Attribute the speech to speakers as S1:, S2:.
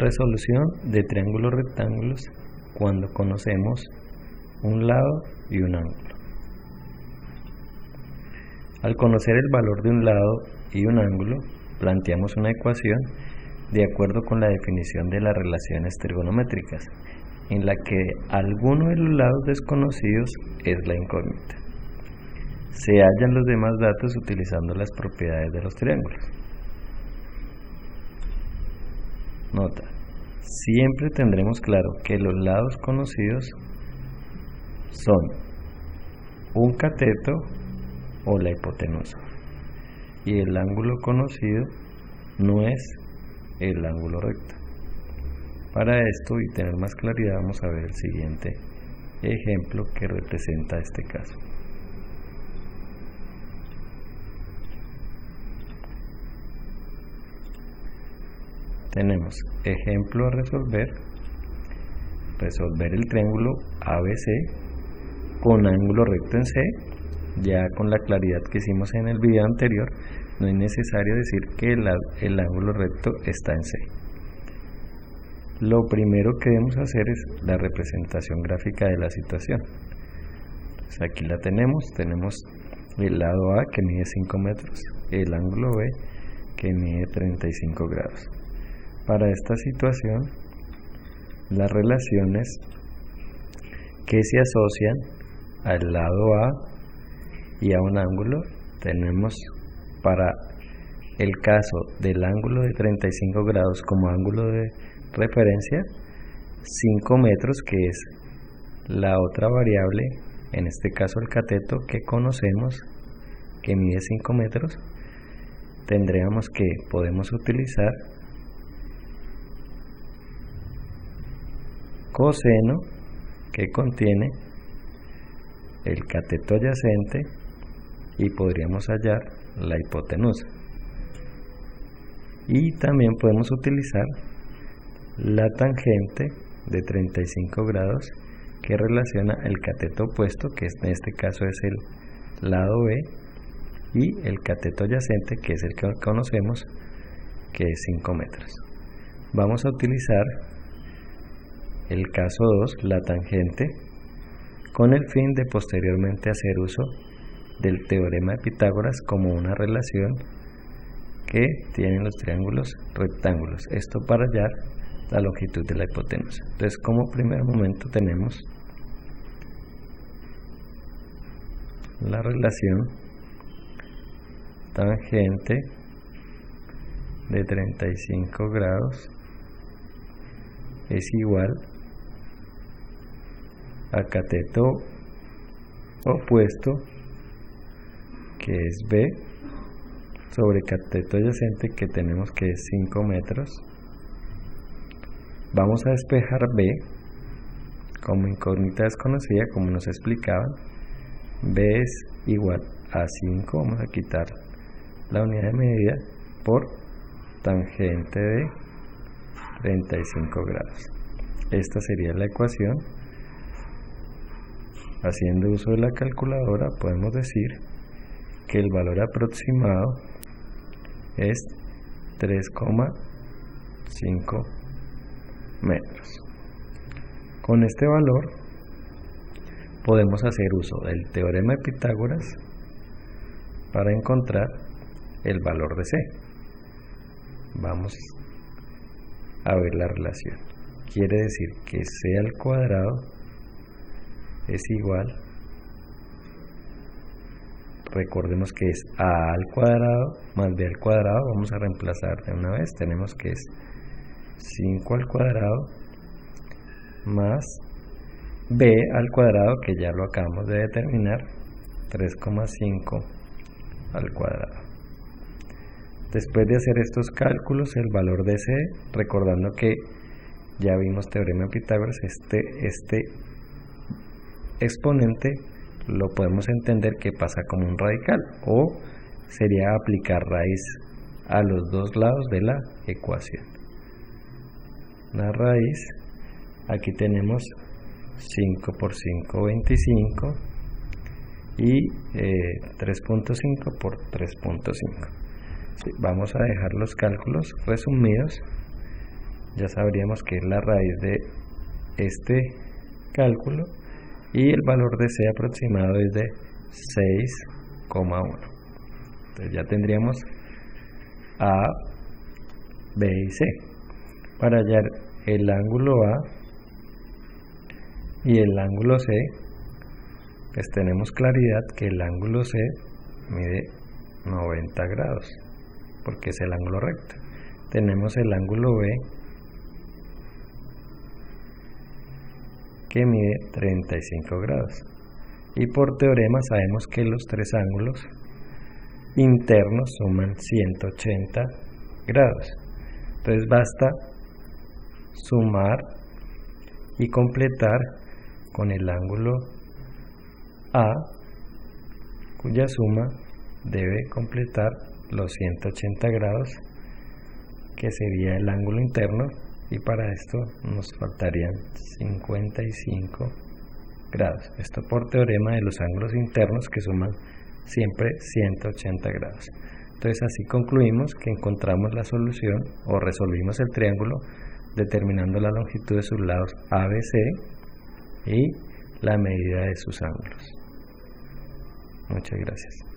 S1: Resolución de triángulos rectángulos cuando conocemos un lado y un ángulo. Al conocer el valor de un lado y un ángulo, planteamos una ecuación de acuerdo con la definición de las relaciones trigonométricas, en la que alguno de los lados desconocidos es la incógnita. Se hallan los demás datos utilizando las propiedades de los triángulos. Nota: siempre tendremos claro que los lados conocidos son un cateto o la hipotenusa, y el ángulo conocido no es el ángulo recto. Para esto y tener más claridad, vamos a ver el siguiente ejemplo que representa este caso. Tenemos ejemplo a resolver el triángulo ABC con ángulo recto en C. Ya con la claridad que hicimos en el video anterior, no es necesario decir que el ángulo recto está en C. Lo primero que debemos hacer es la representación gráfica de la situación. Pues aquí la tenemos el lado A que mide 5 metros, el ángulo B que mide 35 grados. Para esta situación, las relaciones que se asocian al lado A y a un ángulo, tenemos para el caso del ángulo de 35 grados como ángulo de referencia, 5 metros, que es la otra variable, en este caso el cateto que conocemos, que mide 5 metros, tendríamos que podemos utilizar coseno, que contiene el cateto adyacente, y podríamos hallar la hipotenusa. Y también podemos utilizar la tangente de 35 grados que relaciona el cateto opuesto, que en este caso es el lado B, y el cateto adyacente, que es el que conocemos, que es 5 metros. Vamos a utilizar el caso 2, la tangente, con el fin de posteriormente hacer uso del teorema de Pitágoras como una relación que tienen los triángulos rectángulos. Esto para hallar la longitud de la hipotenusa. Entonces, como primer momento tenemos la relación tangente de 35 grados es igual a cateto opuesto, que es B, sobre cateto adyacente, que tenemos que es 5 metros. Vamos a despejar B como incógnita desconocida, como nos explicaban. B es igual a 5, vamos a quitar la unidad de medida, por tangente de 35 grados. Esta sería la ecuación. Haciendo uso de la calculadora, podemos decir que el valor aproximado es 3,5 metros. Con este valor podemos hacer uso del teorema de Pitágoras para encontrar el valor de C. Vamos a ver la relación. Quiere decir que C al cuadrado es igual, recordemos que es A al cuadrado más B al cuadrado. Vamos a reemplazar de una vez. Tenemos que es 5 al cuadrado más B al cuadrado, que ya lo acabamos de determinar, 3,5 al cuadrado. Después de hacer estos cálculos, el valor de C, recordando que ya vimos teorema de Pitágoras, este exponente lo podemos entender que pasa como un radical, o sería aplicar raíz a los dos lados de la ecuación. La raíz, aquí tenemos 5 por 5, 25, y 3.5 por 3.5. Sí, vamos a dejar los cálculos resumidos ya sabríamos que es la raíz de este cálculo y el valor de C aproximado es de 6,1. Entonces ya tendríamos A, B y C. Para hallar el ángulo A y el ángulo C, pues tenemos claridad que el ángulo C mide 90 grados, porque es el ángulo recto. Tenemos el ángulo B, que mide 35 grados. Y por teorema sabemos que los tres ángulos internos suman 180 grados. Entonces basta sumar y completar con el ángulo A, cuya suma debe completar los 180 grados, que sería el ángulo interno, y para esto nos faltarían 55 grados. Esto por teorema de los ángulos internos, que suman siempre 180 grados. Entonces así concluimos que encontramos la solución o resolvimos el triángulo determinando la longitud de sus lados ABC y la medida de sus ángulos. Muchas gracias.